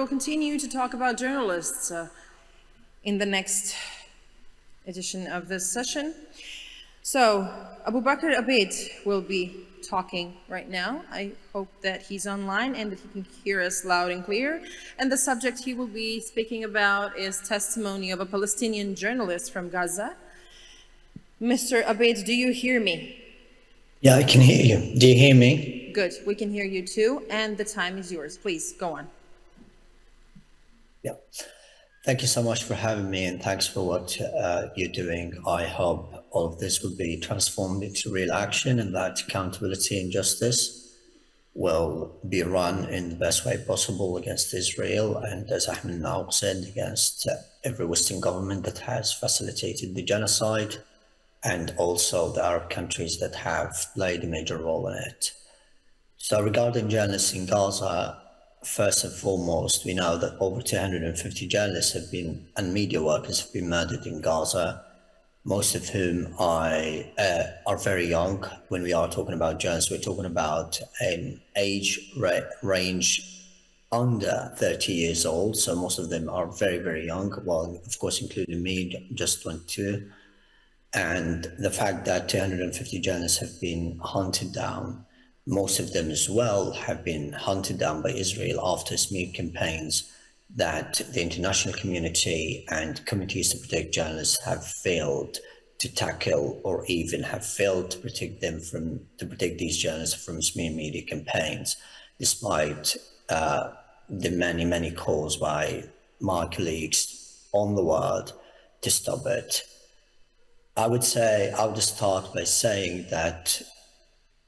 will continue to talk about journalists in the next edition of this session. So, Abubaker Abed will be talking right now. I hope that he's online and that he can hear us loud and clear. And the subject he will be speaking about is testimony of a Palestinian journalist from Gaza. Mr. Abed, do you hear me? Yeah, I can hear you. Do you hear me? Good, we can hear you too, and the time is yours. Please, go on. Yeah. Thank you so much for having me, and thanks for what you're doing. I hope all of this will be transformed into real action, and that accountability and justice will be run in the best way possible against Israel, and as Ahmed now said, against every Western government that has facilitated the genocide, and also the Arab countries that have played a major role in it. So regarding journalists in Gaza, first and foremost, we know that over 250 journalists have been, and media workers have been murdered in Gaza, most of whom are very young. When we are talking about journalists, we're talking about an age range under 30 years old. So most of them are very, very young. Well, of course, including me, just 22. And the fact that 250 journalists have been hunted down, most of them as well have been hunted down by Israel after smear campaigns that the international community and committees to protect journalists have failed to tackle, or even have failed to protect these journalists from smear media campaigns, despite the many calls by my colleagues on the world to stop it. I would start by saying that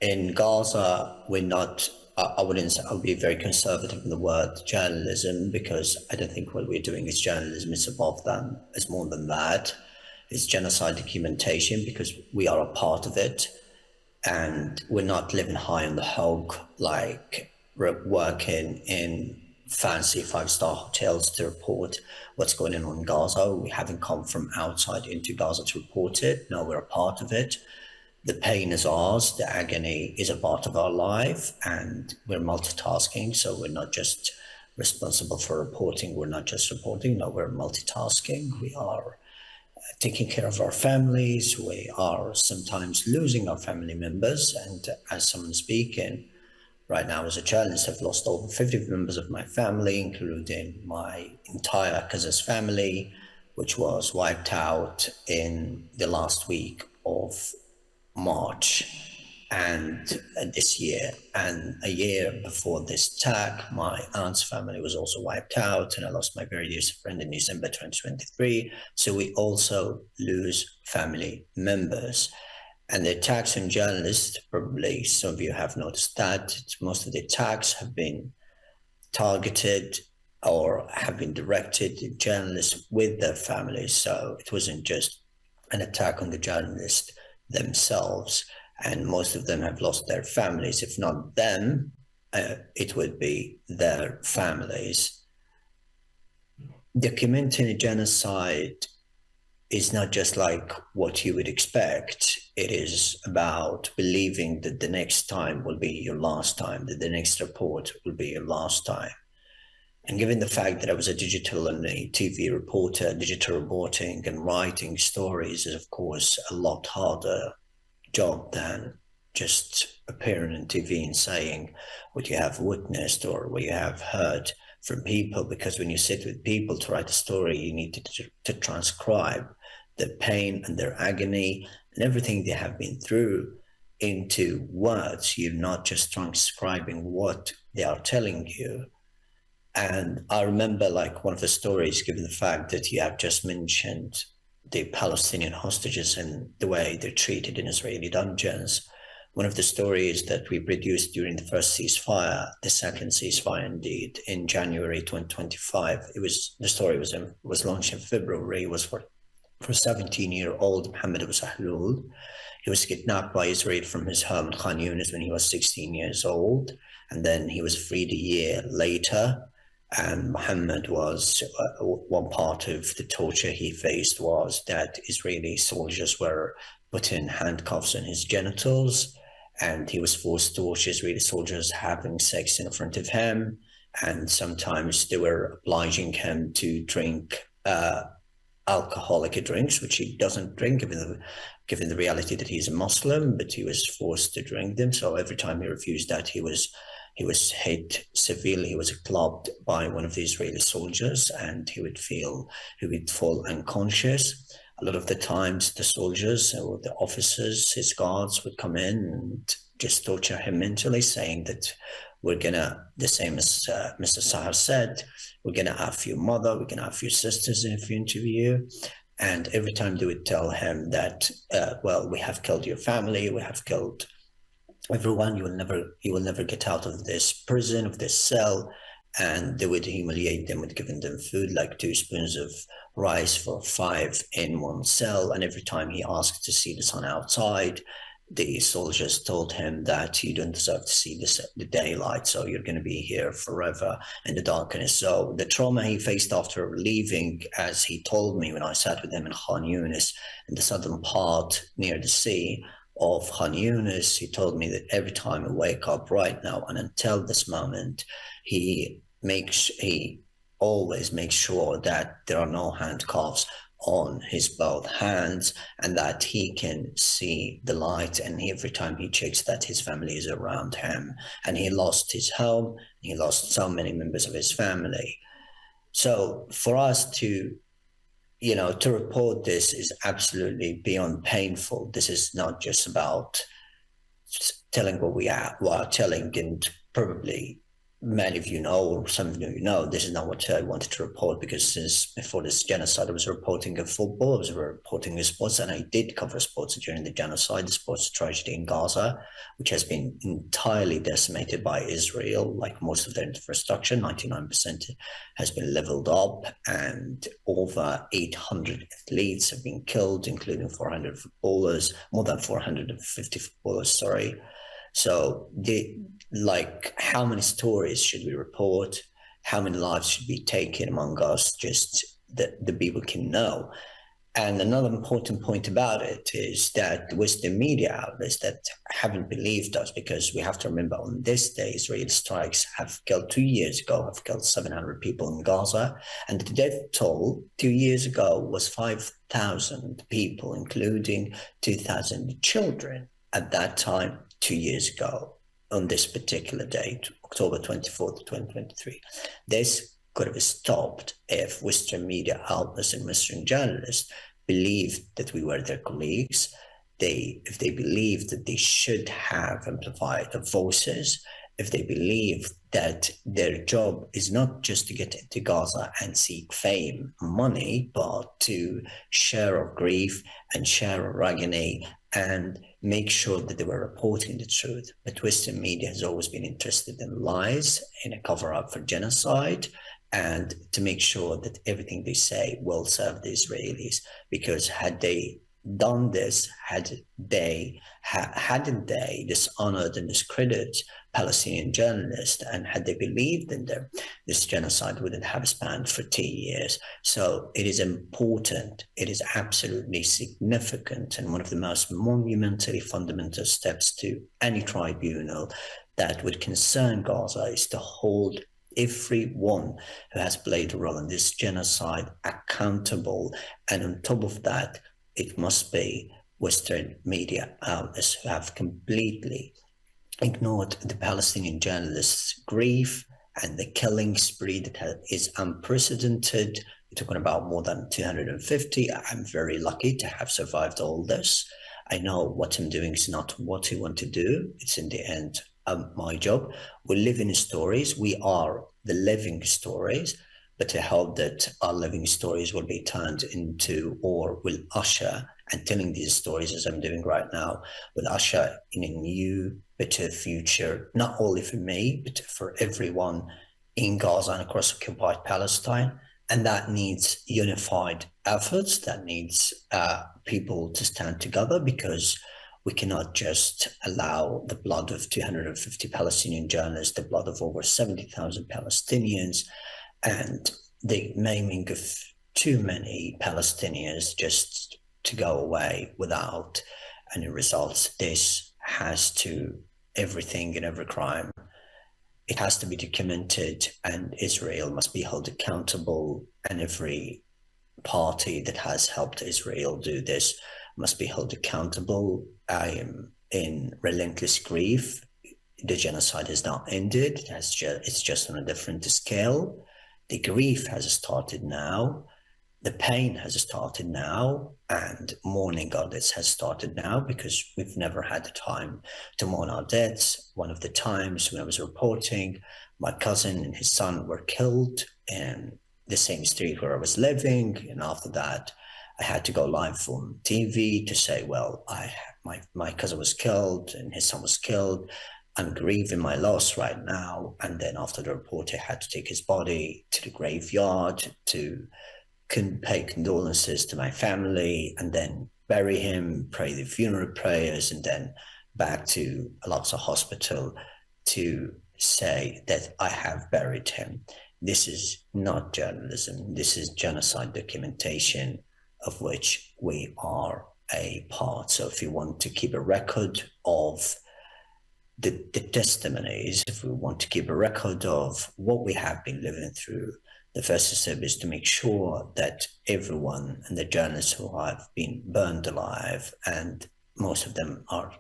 in Gaza, we're not, I would be very conservative in the word journalism, because I don't think what we're doing is journalism. It's above that, it's more than that. It's genocide documentation, because we are a part of it, and we're not living high on the hog, like we're working in fancy five-star hotels to report what's going on in Gaza. We haven't come from outside into Gaza to report it. No, we're a part of it. The pain is ours, the agony is a part of our life, and we're multitasking. So we're not just responsible for reporting. We're not just reporting. No, we're multitasking. We are taking care of our families. We are sometimes losing our family members. And as someone speaking right now as a journalist, I've lost over 50 members of my family, including my entire cousin's family, which was wiped out in the last week of March and this year. And a year before this attack, my aunt's family was also wiped out, and I lost my very dear friend in December 2023. So we also lose family members. And the attacks on journalists, probably some of you have noticed that most of the attacks have been targeted or have been directed to journalists with their families. So it wasn't just an attack on the journalists themselves, and most of them have lost their families. If not them, it would be their families. Documenting a genocide is not just like what you would expect. It is about believing that the next time will be your last time, that the next report will be your last time. And given the fact that I was a digital and a TV reporter, digital reporting and writing stories is, of course, a lot harder job than just appearing on TV and saying what you have witnessed or what you have heard from people. Because when you sit with people to write a story, you need to transcribe their pain and their agony and everything they have been through into words. You're not just transcribing what they are telling you. And I remember, like, one of the stories, given the fact that you have just mentioned the Palestinian hostages and the way they're treated in Israeli dungeons. One of the stories that we produced during the first ceasefire, the second ceasefire indeed, in January 2025, the story was launched in February, was for 17-year-old Mohammed Abu Sahlul. He was kidnapped by Israel from his home in Khan Yunis when he was 16 years old, and then he was freed a year later. And Mohammed was, one part of the torture he faced was that Israeli soldiers were putting handcuffs on his genitals, and he was forced to watch Israeli soldiers having sex in front of him. and sometimes they were obliging him to drink alcoholic drinks, which he doesn't drink, given the reality that he's a Muslim, but he was forced to drink them. So every time he refused that, he was hit severely. He was clubbed by one of the Israeli soldiers, and he would fall unconscious. A lot of the times, the soldiers or the officers, his guards, would come in and just torture him mentally, saying that we're gonna, the same as Mr. Sahar said, we're gonna have your mother, we're gonna have your sisters if you interview. And every time they would tell him that, well, we have killed your family, we have killed everyone, you will never get out of this prison, of this cell. And they would humiliate them with giving them food, like 2 spoons of rice for 5 in one cell. And every time he asked to see the sun outside, the soldiers told him that you don't deserve to see the daylight, so you're going to be here forever in the darkness. So the trauma he faced after leaving, as he told me when I sat with him in Khan Yunis, in the southern part near the sea of Khan Yunis, he told me that every time I wake up right now and until this moment, he always makes sure that there are no handcuffs on his both hands and that he can see the light, and every time he checks that his family is around him. And he lost his home, he lost so many members of his family. So for us to report this is absolutely beyond painful. This is not just about telling what we are telling, and probably many of you know, or some of you know, this is not what I wanted to report, because since before this genocide, I was reporting of football, I was reporting of sports, and I did cover sports during the genocide, the sports tragedy in Gaza, which has been entirely decimated by Israel. Like most of their infrastructure, 99% has been leveled up, and over 800 athletes have been killed, including 400 footballers, more than 450 footballers, sorry. So how many stories should we report? How many lives should be taken among us, just that the people can know? And another important point about it is that the Western media outlets that haven't believed us, because we have to remember on this day, Israeli strikes have killed 2 years ago, have killed 700 people in Gaza. And the death toll 2 years ago was 5,000 people, including 2,000 children at that time, 2 years ago, on this particular date, October 24th, 2023. This could have stopped if Western media outlets and Western journalists believed that we were their colleagues. If they believed that they should have amplified the voices, if they believe that their job is not just to get into Gaza and seek fame, money, but to share our grief and share our agony and make sure that they were reporting the truth. But Western media has always been interested in lies, in a cover-up for genocide, and to make sure that everything they say will serve the Israelis. Because had they done this, hadn't they dishonored and discredited Palestinian journalists, and had they believed in them, this genocide wouldn't have spanned for 2 years. So it is important, it is absolutely significant, and one of the most monumentally fundamental steps to any tribunal that would concern Gaza is to hold everyone who has played a role in this genocide accountable. And on top of that, it must be Western media outlets who have completely ignored the Palestinian journalists' grief and the killing spree that is unprecedented. We're talking about more than 250. I'm very lucky to have survived all this. I know what I'm doing is not what I want to do. It's in the end my job. We live in stories. We are the living stories. But I hope that our living stories will be turned into, or will usher, and telling these stories as I'm doing right now, will usher in a new, better future, not only for me, but for everyone in Gaza and across occupied Palestine. And that needs unified efforts, that needs people to stand together, because we cannot just allow the blood of 250 Palestinian journalists, the blood of over 70,000 Palestinians, and the maiming of too many Palestinians just to go away without any results. This has to, everything and every crime it has to be documented, and Israel must be held accountable, and every party that has helped Israel do this must be held accountable. I am in relentless grief. The genocide has not ended. It's just on a different scale. The grief has started now. The pain has started now, and mourning our deaths has started now, because we've never had the time to mourn our deaths. One of the times when I was reporting, my cousin and his son were killed in the same street where I was living, and after that, I had to go live on TV to say, well, my cousin was killed and his son was killed. I'm grieving my loss right now. And then after the report, I had to take his body to the graveyard to pay condolences to my family, and then bury him, pray the funeral prayers, and then back to Al-Aqsa Hospital to say that I have buried him. This is not journalism. This is genocide documentation, of which we are a part. So if you want to keep a record of the testimonies, if we want to keep a record of what we have been living through, the first step is to make sure that everyone and the journalists who have been burned alive, and most of them are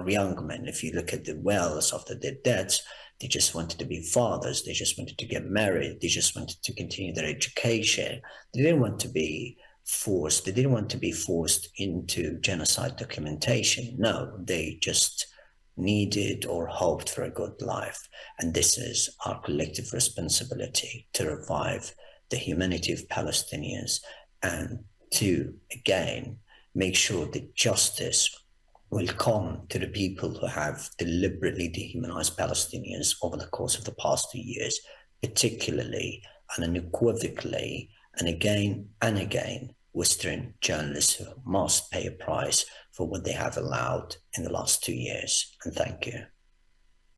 young men. If you look at the Wells after their deaths, they just wanted to be fathers. They just wanted to get married. They just wanted to continue their education. They didn't want to be forced. They didn't want to be forced into genocide documentation. No, they just needed or hoped for a good life. And this is our collective responsibility to revive the humanity of Palestinians, and to, again, make sure that justice will come to the people who have deliberately dehumanized Palestinians over the course of the past 2 years, particularly and unequivocally, and again, Western journalists who must pay a price for what they have allowed in the last 2 years. And thank you.